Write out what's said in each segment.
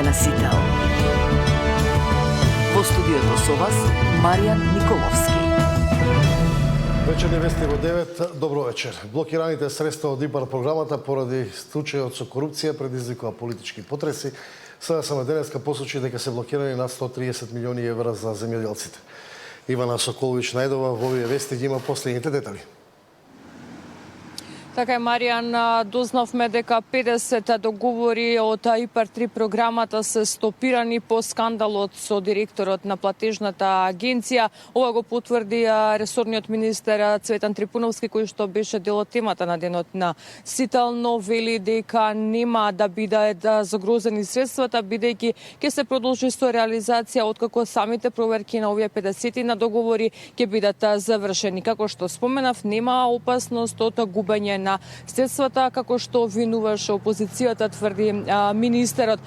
на Сител. Во студиото со вас, Маријан Николовски. Вечерни вести во 9. Добро вечер. Блокираните средства од ИПАР програмата поради случајот со корупција предизвикува политички потреси. Сега само денеска посочи дека се блокирани над 130 милиони евра за земјоделците. Ивана Соколович најдова во овие вести ги има последните детали. Така е, Маријан, дознавме дека 50 договори од ИПАР-3 програмата се стопирани по скандалот со директорот на платежната агенција. Ова го потврди ресорниот министер Цветан Трипуновски, кој што беше дел од темата на денот на Сител, но вели дека нема да бидат загрозени средствата, бидејќи ќе се продолжи со реализација откако самите проверки на овие 50 на договори ќе бидат завршени. Како што споменав, нема опасност од губење на средствата, како што обвинуваше опозицијата, тврди министерот.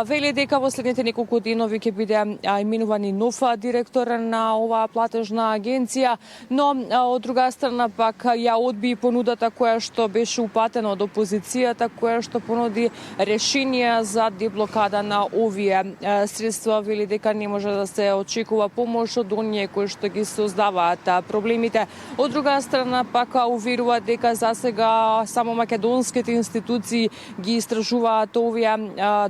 Вели дека во следните неколку денови ќе биде именуван нов директор на оваа платежна агенција, но од друга страна пак ја одби понудата која што беше упатена од опозицијата, која што понуди решение за деблокада на овие средства. Вели дека не може да се очекува помош од оние кои што ги создаваат проблемите. Од друга страна пак уверува дека за сега само македонските институции ги истражуваат овие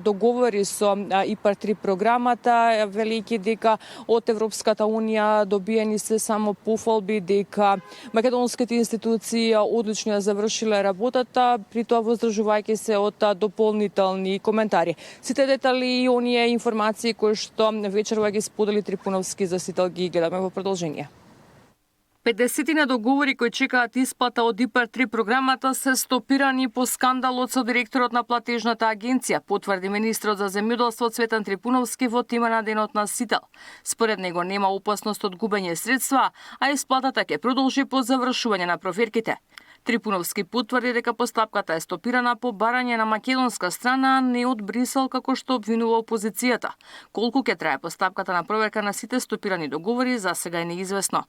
договори со ИПАР-3 програмата, велики дека од Европската унија добиени се само пофалби дека македонските институции одлично завршиле работата, при тоа воздржувајќи се од дополнителни коментари. Сите детали и оние информации кои што вечерва ги сподели Трипуновски за Сител ги гледаме во продолжение. 50 на договори кои чекаат исплата од ИПАР-3 програмата се стопирани по скандалот со директорот на платежната агенција, потврди министрот за земјоделство Цветан Трипуновски во тема на денот на Сител. Според него нема опасност од губење средства, а исплатата ќе продолжи по завршување на проверките. Трипуновски потврди дека постапката е стопирана по барање на македонска страна, не од Брисел како што обвинува опозицијата. Колку ќе трае постапката на проверка на сите стопирани договори, за сега е неизвестно.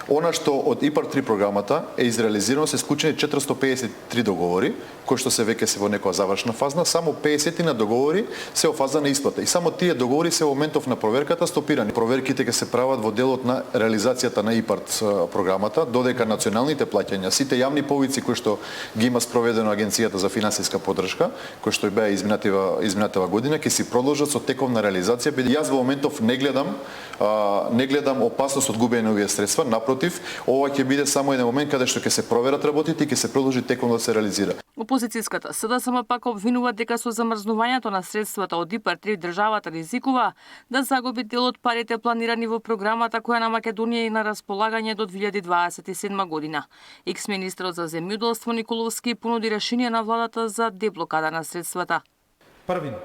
Она што од ИПАР-3 програмата е изреализирано се склучени 453 договори, кои што се веќе се во некоја завршна фаза, само 50 на договори се во фаза на исплата. И само тие договори се во моментов на проверката стопирани. Проверките ќе се прават во делот на реализацијата на ИПАР програмата, додека националните плаќања, сите јавни повици кои што ги има спроведено Агенцијата за финансиска поддршка, кои што беа изминатава година, ќе си продолжат со теков на реализација. Јас во моментов не гледам опасност од губење на овие средства. Напротив, ова ќе биде само еден момент каде што ќе се проверат работите и ќе се продолжи теком да се реализира. Опозицијската СДСМ пак обвинува дека со замрзнувањето на средствата од ИПАР-3 државата ризикува да загуби дел од парите планирани во програмата која на Македонија е на располагање до 2027 година. Екс-министрот за земјоделство Николовски понуди решение на владата за деблокада на средствата. Првин,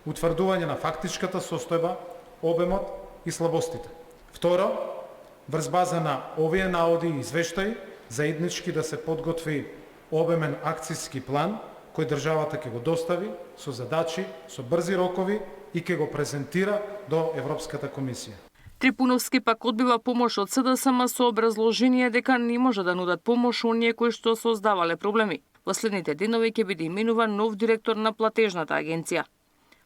утврдување на фактичката состојба, обемот и слабостите. Второ, врз база на овие наводи и извештаи, заеднички да се подготви обемен акцијски план, кој државата ќе го достави со задачи, со брзи рокови и ќе го презентира до Европската комисија. Трипуновски пак одбива помош од СДСМ со образложение дека не може да нудат помош оние кои што создавале проблеми. Во следните денови ќе биде именуван нов директор на платежната агенција.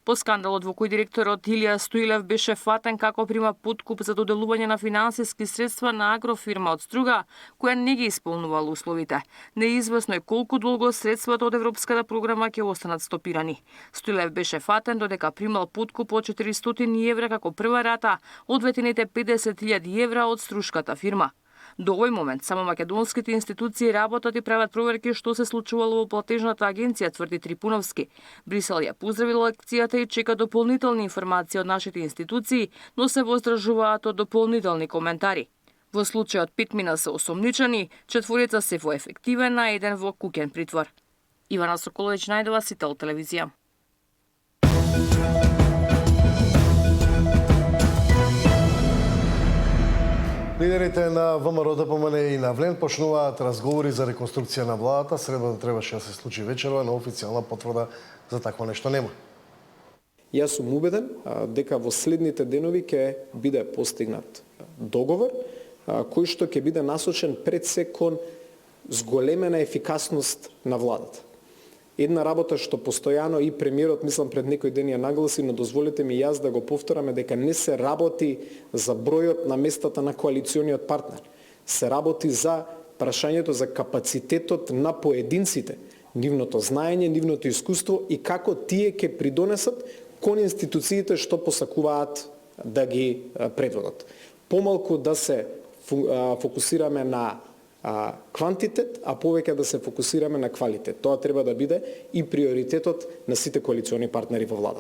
По скандалот во кој директорот Илија Стоилев беше фатен како прима подкуп за доделување на финансиски средства на агрофирма од Струга, која не ги исполнувала условите. Неизвестно е колку долго средствата од Европската програма ќе останат стопирани. Стоилев беше фатен додека примал подкуп од 400 евра како прва рата од ветените 50.000 евра од струшката фирма. До овој момент само македонските институции работат и прават проверки што се случувало во платежната агенција, тврди Трипуновски. Брисел ја поздравил акцијата и чека дополнителни информации од нашите институции, но се воздржуваат од дополнителни коментари. Во случајот 5 мина се осомничани, 4 се во ефективен, а 1 во куќен притвор. Ивана Соколович најдова, Сител телевизија. Лидерите на ВМРО ДПМН и на ВЛЕН почнуваат разговори за реконструкција на владата. Среда требаше да се случи вечерва, но официјална потврда за такво нешто нема. Јас сум убеден дека во следните денови ќе биде постигнат договор кој што ќе биде насочен пред се кон зголемена ефикасност на владата. Една работа што постојано и премиерот, мислам, пред некој ден ја нагласи, но дозволете ми јас да го повтораме дека не се работи за бројот на местата на коалициониот партнер. Се работи за прашањето за капацитетот на поединците, нивното знаење, нивното искуство и како тие ќе придонесат кон институциите што посакуваат да ги предводат. Помалку да се фокусираме на квантитет, а повеќе да се фокусираме на квалитет. Тоа треба да биде и приоритетот на сите коалициони партнери во влада.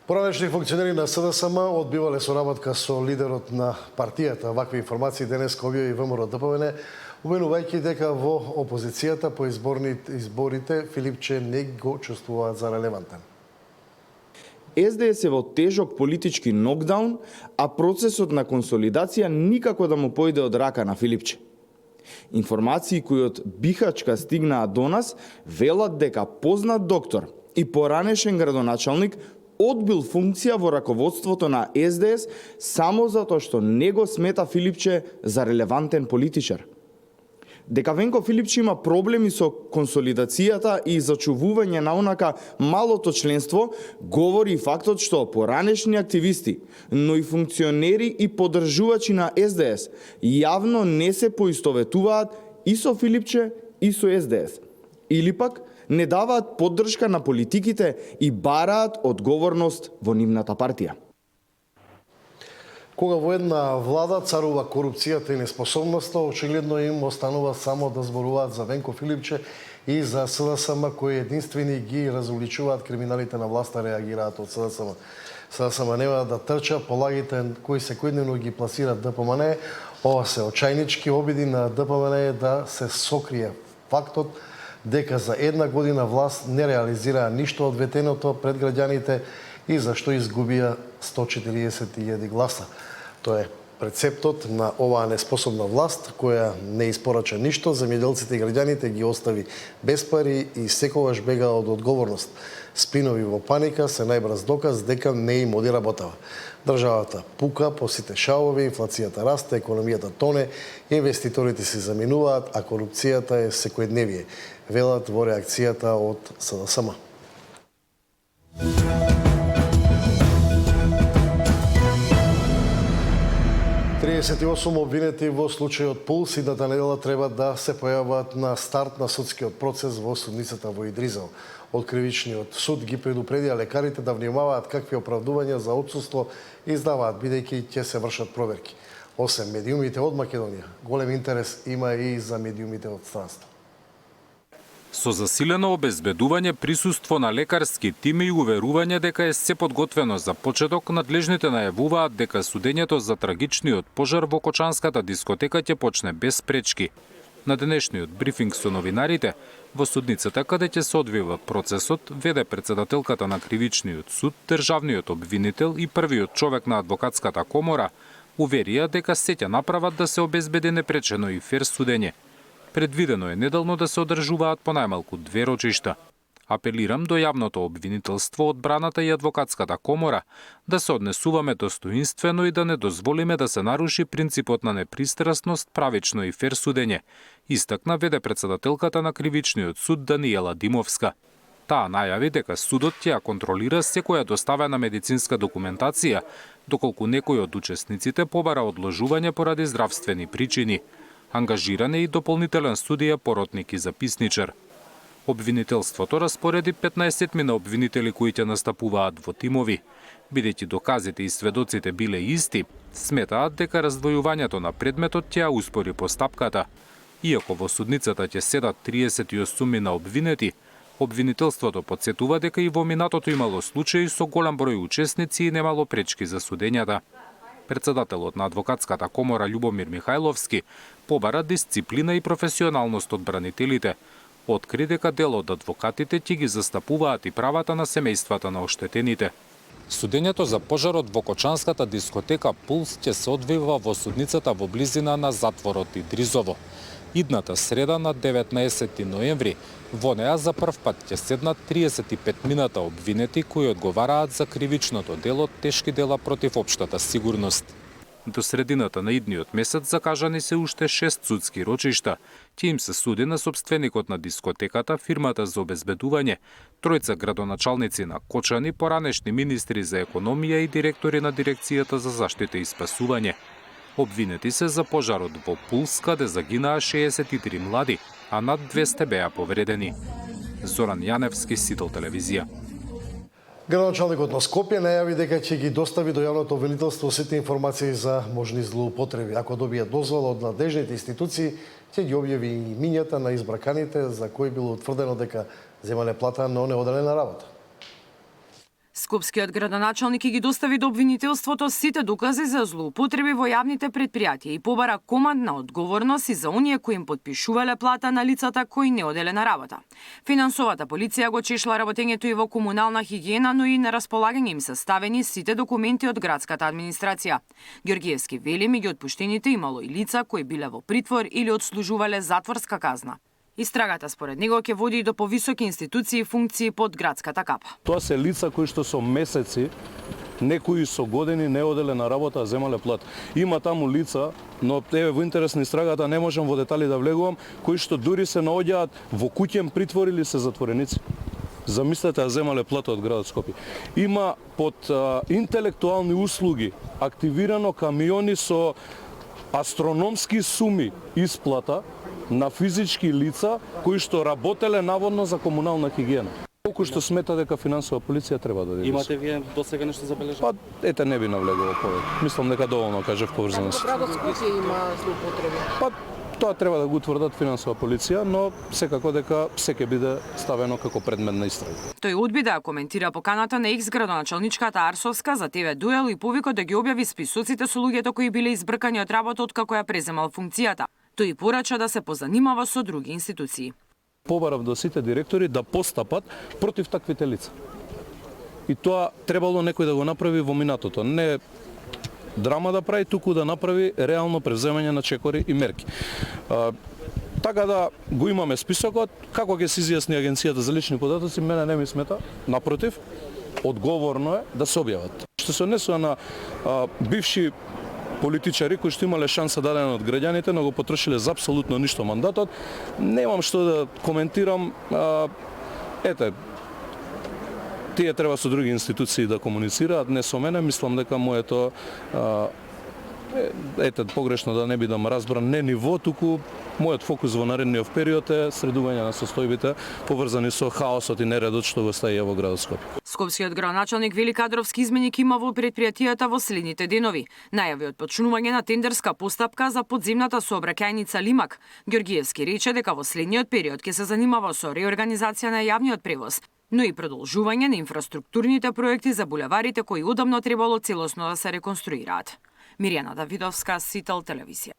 Поранешни функционери на СДСМ одбивале соработка со лидерот на партијата. Вакви информации денес објави ВМРО ДПМН, уменувајќи дека во опозицијата по изборите Филипче не го чувствуваат за релевантен. СДС е во тежок политички нокдаун, а процесот на консолидација никако да му појде од рака на Филипче. Информации кои од Бихачка стигнаа до нас велат дека познат доктор и поранешен градоначалник одбил функција во раководството на СДС само затоа што не го смета Филипче за релевантен политичар. Дека Венко Филипче има проблеми со консолидацијата и зачувување на онака малото членство, говори и фактот што поранешни активисти, но и функционери и поддржувачи на СДС јавно не се поистоветуваат и со Филипче и со СДС. Или пак не даваат поддршка на политиките и бараат одговорност во нивната партија. Кога во една влада царува корупцијата и неспособноста, очигледно им останува само да зборуваат за Венко Филипче и за СДСМ, кои единствени ги разуличуваат криминалите на власта, реагираат од СДСМ. СДСМ нема да трча по лагите кои секојдневно ги пласираат ДПМН. Ова се очајнички обиди на ДПМН да се сокрие фактот дека за една година власт не реализираа ништо од ветеното пред граѓаните и зашто изгубија 140.000 гласа. Тоа е рецептот на оваа неспособна власт, која не испорача ништо, земјоделците и граѓаните ги остави без пари и секогаш бега од одговорност. Спинови во паника се најбрз доказ дека не им оди работава. Државата пука по сите шавови, инфлацијата расте, економијата тоне, инвеститорите се заминуваат, а корупцијата е секојдневие, велат во реакцијата од СДСМ. 38 обвинети во случајот Пулс идната недела треба да се појават на старт на судскиот процес во судницата во Идризал. Од кривичниот суд ги предупредија лекарите да внимаваат какви оправдувања за отсуство издаваат, бидејќи ќе се вршат проверки. Освен медиумите од Македонија, голем интерес има и за медиумите од странство. Со засилено обезбедување, присуство на лекарски тими и уверување дека е се подготвено за почеток, надлежните најавуваат дека судењето за трагичниот пожар во Кочанската дискотека ќе почне без пречки. На денешниот брифинг со новинарите, во судницата каде ќе се одвива процесот, веде председателката на Кривичниот суд, државниот обвинител и првиот човек на адвокатската комора, уверија дека се ќе направат да се обезбеди непречено и фер судење. Предвидено е неделно да се одржуваат по најмалку 2 рочишта. Апелирам до јавното обвинителство, одбраната и адвокатската комора да се однесуваме достоинствено и да не дозволиме да се наруши принципот на непристрасност, правично и фер судење, истакна веде председателката на Кривичниот суд Даниела Димовска. Таа најави дека судот ќе ја контролира секоја доставена медицинска документација, доколку некој од учесниците побара одложување поради здравствени причини. Ангажиран е и дополнителен судија, поротник и записничар. Обвинителството распореди 15 на обвинители кои ќе настапуваат во тимови. Бидејќи доказите и сведоците биле исти, сметаат дека раздвојувањето на предметот ќе ја успори постапката. Иако во судницата ќе седат 38 на обвинети, обвинителството подсетува дека и во минатото имало случаи со голем број учесници и немало пречки за судењата. Председателот на адвокатската комора Љубомир Михајловски побара дисциплина и професионалност од бранителите. Откри дека дел од адвокатите ќе ги застапуваат и правата на семејствата на оштетените. Судењето за пожарот во Кочанската дискотека Пулс ќе се одвива во судницата во близина на затворот Идризово. Идната среда на 19 ноември во неа за прв пат ќе седнат 35 мината обвинети кои одговараат за кривичното дело тешки дела против општата сигурност. До средината на идниот месец закажани се уште 6 судски рочишта. Тие им се суди на сопственикот на дискотеката, фирмата за обезбедување, тројца градоначалници на Кочани, поранешни министри за економија и директори на дирекцијата за заштита и спасување. Обвинети се за пожарот во Пулс, каде загинаа 63 млади, а над 200 беа повредени. Зоран Јаневски, Сител телевизија. Градоначалникот на Скопје најави дека ќе ги достави до јавното обвинителство сите информации за можни злоупотреби. Ако добие дозвола од надлежните институции, ќе ги објави и имињата на избраканите за кои било утврдено дека земале плата на неоделена работа. Скопскиот градоначалник ги достави до обвинителството сите докази за злоупотреби во јавните претпријатија и побара командна одговорност и за оние кои им подпишувале плата на лицата кои не оделе на работа. Финансовата полиција го чешла работењето и во комунална хигиена, но и на располагање им се ставени сите документи од градската администрација. Ѓоргиевски вели меѓу отпуштените имало и лица кои биле во притвор или одслужувале затворска казна. Истрагата според него ќе води и до повисоки институции и функции под градската капа. Тоа се лица кои што со месеци, некои со години не оделе на работа, а земале плат. Има таму лица, но еве во интерес на истрагата не можам во детали да влегувам, кои што дури се наоѓаат во куќен притвор или се затвореници. Замислете, а земале плата од градот Скопје. Има под интелектуални услуги активирано камиони со астрономски суми исплата на физички лица кои што работеле наводно за комунална хигиена. Колку што смета дека финансова полиција треба да действа. Имате вие досега нешто забележано? Па ете не би навлегувал повеќе. Мислам дека доволно кажав поврзано се. Градот Скопје има злоупотреби. Па тоа треба да го утврдат финансова полиција, но секако дека се ќе биде ставено како предмет на истрага. Тој одби да коментира поканата на екс-градоначалничката Арсовска за ТВ Дуел и повикот да ги објави списоците со луѓето кои биле избркани од работа откако ја преземал функцијата. Тој порача да се позанимава со други институции. Побарав до сите директори да постапат против таквите лица. И тоа требало некој да го направи во минатото. Не драма да прави, туку да направи реално превземање на чекори и мерки. Така да го имаме списокот, како ќе се изјасни Агенцијата за лични податоци, мене не ми смета, напротив, одговорно е да се објават. Што се однесува на бивши политичари кои што имале шанса дадена од граѓаните, но го потрошиле за апсолутно ништо мандатот, немам што да коментирам. Ете, тие треба со други институции да комуницираат, не со мене. Мислам дека моето погрешно да не бидам разбран, не ниво, туку мојот фокус во наредниот период е средување на состојбите поврзани со хаосот и нередот што го стаја во градот Скопје. Скопскиот градоначалник вели кадровски измени има во претпријатијата во следните денови. Најави од почнување на тендерска постапка за подземната сообраќајница Лимак. Ѓоргиевски рече дека во следниот период ќе се занимава со реорганизација на јавниот превоз, но и продолжување на инфраструктурните проекти за булеварите кои одамно требало целосно да се реконструираат. Миријана Давидовска, Сител телевизија.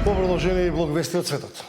По продолжение и блог вести од светот.